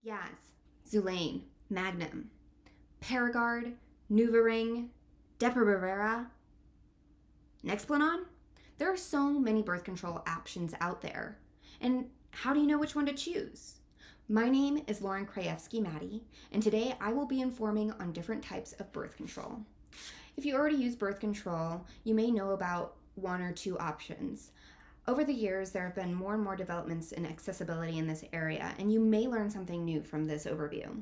Yaz, Zulaine, Magnum, Paragard, Nuvaring, Depo-Provera, Nexplanon. There are so many birth control options out there. And how do you know which one to choose? My name is Lauren Krajewski-Maddie, and today I will be informing on different types of birth control. If you already use birth control, you may know about one or two options. Over the years, there have been more and more developments in accessibility in this area, and you may learn something new from this overview.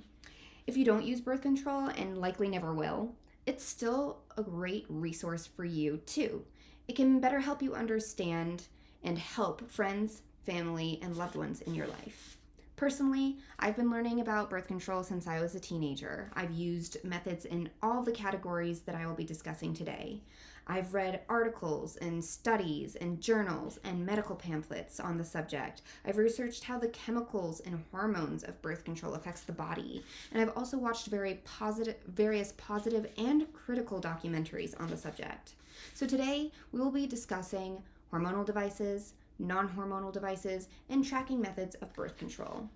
If you don't use birth control, and likely never will, it's still a great resource for you too. It can better help you understand and help friends, family, and loved ones in your life. Personally, I've been learning about birth control since I was a teenager. I've used methods in all the categories that I will be discussing today. I've read articles and studies and journals and medical pamphlets on the subject. I've researched how the chemicals and hormones of birth control affects the body. And I've also watched various positive and critical documentaries on the subject. So today we will be discussing hormonal devices, non-hormonal devices, and tracking methods of birth control.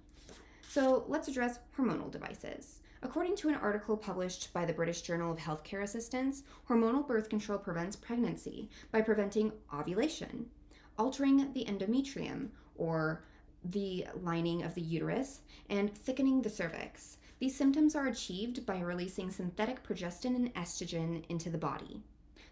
So let's address hormonal devices. According to an article published by the British Journal of Healthcare Assistance, hormonal birth control prevents pregnancy by preventing ovulation, altering the endometrium, or the lining of the uterus, and thickening the cervix. These symptoms are achieved by releasing synthetic progestin and estrogen into the body.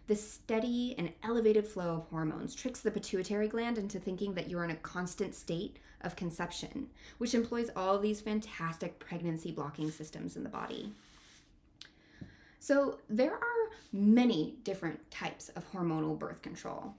The steady and elevated flow of hormones tricks the pituitary gland into thinking that you're in a constant state of conception, which employs all of these fantastic pregnancy blocking systems in the body. So there are many different types of hormonal birth control,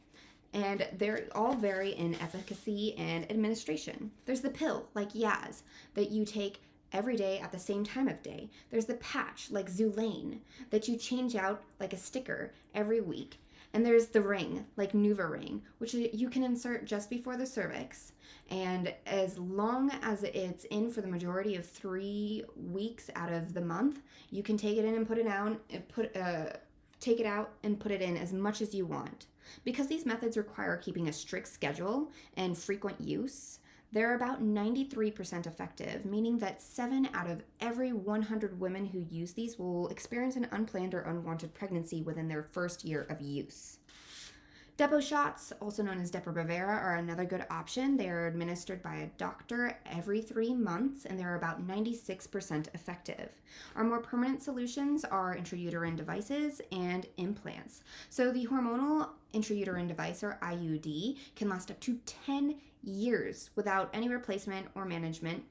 and they all vary in efficacy and administration. There's the pill, like Yaz, that you take every day at the same time of day. There's the patch, like Zulaine, that you change out like a sticker every week. And there's the ring, like NuvaRing, which you can insert just before the cervix. And as long as it's in for the majority of 3 weeks out of the month, you can take it in and put it out, take it out and put it in as much as you want. Because these methods require keeping a strict schedule and frequent use, they're about 93% effective, meaning that 7 out of every 100 women who use these will experience an unplanned or unwanted pregnancy within their first year of use. Depo shots, also known as Depo-Provera, are another good option. They are administered by a doctor every 3 months, and they're about 96% effective. Our more permanent solutions are intrauterine devices and implants. So the hormonal intrauterine device, or IUD, can last up to 10 years without any replacement or management.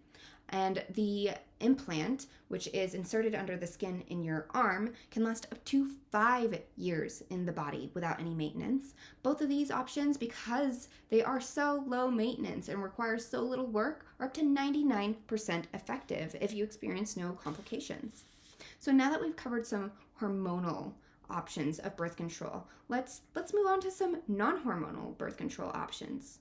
And the implant, which is inserted under the skin in your arm, can last up to 5 years in the body without any maintenance. Both of these options, because they are so low maintenance and require so little work, are up to 99% effective if you experience no complications. So now that we've covered some hormonal options of birth control, let's move on to some non-hormonal birth control options.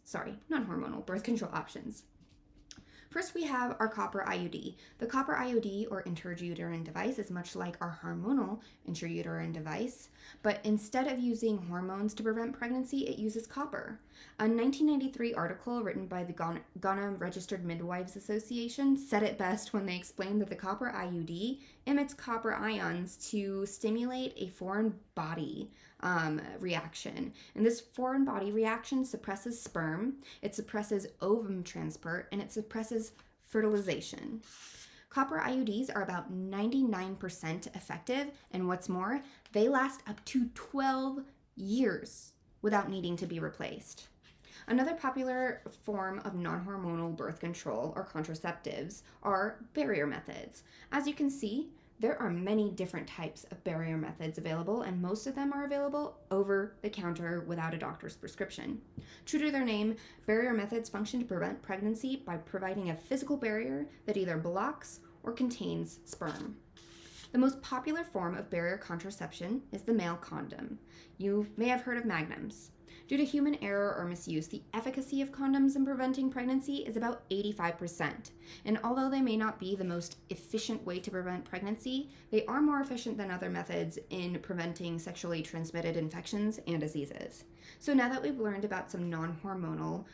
First, we have our copper IUD. The copper IUD, or intrauterine device, is much like our hormonal intrauterine device, but instead of using hormones to prevent pregnancy, it uses copper. A 1993 article written by the Ghana Registered Midwives Association said it best when they explained that the copper IUD emits copper ions to stimulate a foreign body reaction. And this foreign body reaction suppresses sperm, it suppresses ovum transport, and it suppresses fertilization. Copper IUDs are about 99% effective, and what's more, they last up to 12 years without needing to be replaced. Another popular form of non-hormonal birth control, or contraceptives, are barrier methods. As you can see, there are many different types of barrier methods available, and most of them are available over the counter without a doctor's prescription. True to their name, barrier methods function to prevent pregnancy by providing a physical barrier that either blocks or contains sperm. The most popular form of barrier contraception is the male condom. You may have heard of magnums. Due to human error or misuse, the efficacy of condoms in preventing pregnancy is about 85%. And although they may not be the most efficient way to prevent pregnancy, they are more efficient than other methods in preventing sexually transmitted infections and diseases. So now that we've learned about some non-hormonal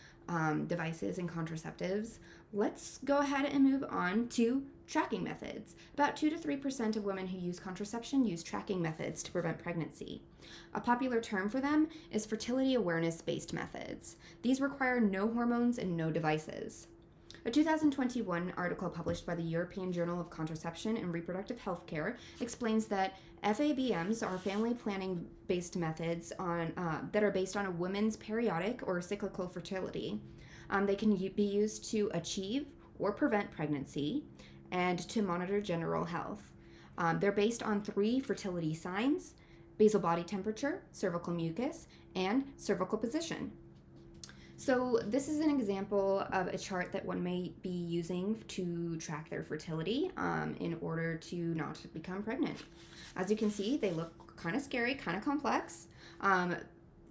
devices and contraceptives, let's go ahead and move on to tracking methods. About 2 to 3% of women who use contraception use tracking methods to prevent pregnancy. A popular term for them is fertility awareness-based methods. These require no hormones and no devices. A 2021 article published by the European Journal of Contraception and Reproductive Healthcare explains that FABMs are family planning-based methods that are based on a woman's periodic or cyclical fertility. They can be used to achieve or prevent pregnancy and to monitor general health. They're based on 3 fertility signs: basal body temperature, cervical mucus, and cervical position. So this is an example of a chart that one may be using to track their fertility in order to not become pregnant. As you can see, they look kind of scary, kind of complex.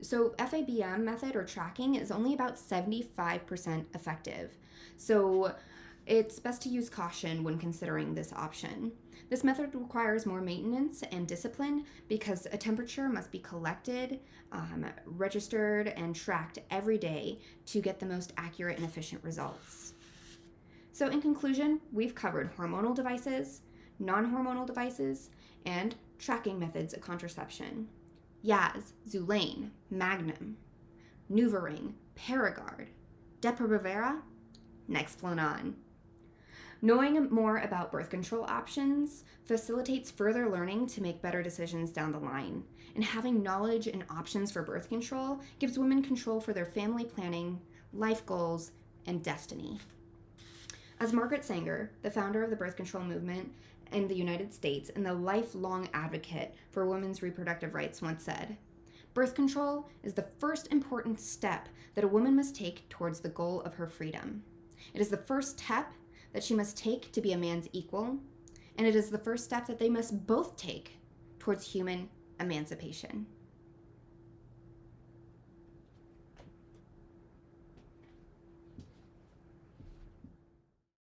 So FABM method or tracking is only about 75% effective. So it's best to use caution when considering this option. This method requires more maintenance and discipline because a temperature must be collected, registered, and tracked every day to get the most accurate and efficient results. So in conclusion, we've covered hormonal devices, non-hormonal devices, and tracking methods of contraception. Yaz, Xulane, Magnum, NuvaRing, Paragard, Depo-Provera, Nexplanon. Knowing more about birth control options facilitates further learning to make better decisions down the line. And having knowledge and options for birth control gives women control for their family planning, life goals, and destiny. As Margaret Sanger, the founder of the birth control movement in the United States and the lifelong advocate for women's reproductive rights, once said, "Birth control is the first important step that a woman must take towards the goal of her freedom. It is the first step that she must take to be a man's equal, and it is the first step that they must both take towards human emancipation."